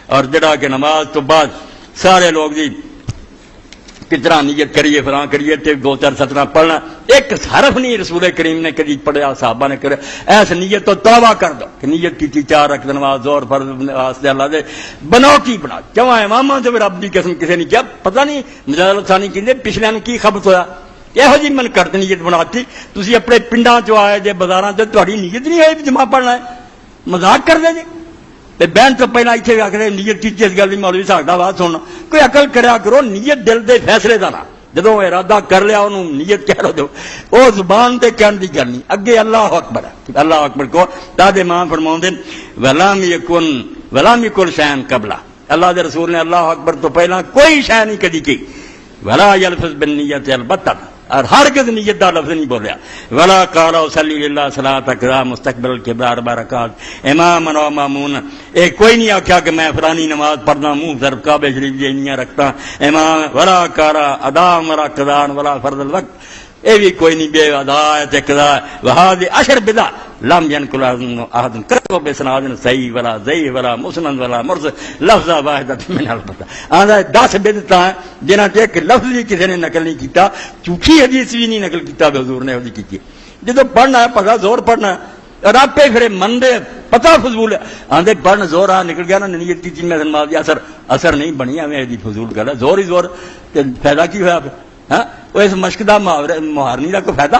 اور جڑا کہ نماز تو بعد سارے لوگ جی کتنا نیت کریے فلاں کریے تے دو چار سطرہ پڑھنا، ایک حرف نہیں رسول کریم نے کبھی پڑھیا، صحابہ نے کرے ایس نیت تو توبہ کر دو کہ نیت کی 4 رکعت نماز زور فرض واسطے اللہ دے بناؤ کی بنا کیوں اماماں جو رب دی قسم کسی نے کیا پتہ نہیں مجاہد ثانی کہندے پچھلے نے کی خبر ہویا یہو جی من کرتے نیت بناتی تسی اپنے پنڈاں چ آئے جے بازاراں تے تہاڈی نیت نہیں ہوئی جمعہ پڑھنا ہے مذاق کر دے جی تے بہن تو پہلے اتنے آخر نیت کی اس گل مولوی صاحب دا بات سننا کوئی عقل کریا کرو نیت دل دے فیصلے دا نا جدوں ارادہ کر لیا انہوں نیت کہہ لو وہ زبان تے کہن دی گل نہیں اگے اللہ اکبر ہے اللہ اکبر کو دادے ماں فرماؤندے ولم یکن شیئن قبلہ اللہ دے رسول نے اللہ اکبر تو پہلا کوئی شے نہیں کدی کی ولا یلفظ بالنیت البتہ اور ہرگز نیت دا لفظ نہیں بولیا ولا قال صلی اللہ صلاۃ کذا مستقبل الکبار برکات امام و مامون ایک کوئی نہیں آخیا کہ میں فلانی نماز پڑھنا منہ طرف کعبہ شریف جینیاں رکھتا امام ولا قال ادا ولا قضا ولا فرض الوقت اے بھی کوئی نہیں بے ادا تے قضا وہذ اشر بدع لم ينقل احد كتب بسناد صحیح ولا ضعیف ولا مسند ولا مرسل لفظ واحد من البتہ آندا 10 بدعت ہیں جنہاں تے ایک لفظ بھی کسی نے نقل نہیں کیتا جھوٹی حدیث بھی نہیں نقل کیتا حضور نے دی کی جدوں پڑھنا ہے پڑھا زور پڑھنا ہے اور آپ پہ پھر مندے پتہ فضول ہے آندے پڑھنا زور آ نکل گیا نا نیت کی میں نماز اثر نہیں بنی ہمیں دی فضول گل ہے زور ہی زور تے فائدہ کی ہوا پھر ہاں وہ اس مشق دا مہارنی دا کوئی فائدہ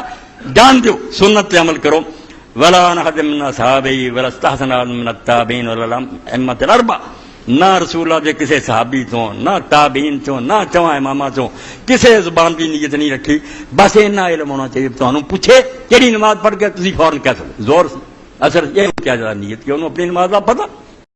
جان دیو سنت پہ عمل کرو ولا احد من اصحابہ ولا استحسن من التابعین ولا ائمہ الاربعہ نہ رسول اللہ دے کسی صحابی تو نہ تابعین تو نہ چواں اماماں تو کسی زبان کی نیت نہیں رکھی بس اتنا علم ہونا چاہیے تمہیں پوچھے کہڑی نماز پڑھ کے تسی فوراً کہہ سکتے زور اثر یہ کیا جاتا نیت کی انہوں اپنی نماز کا پتہ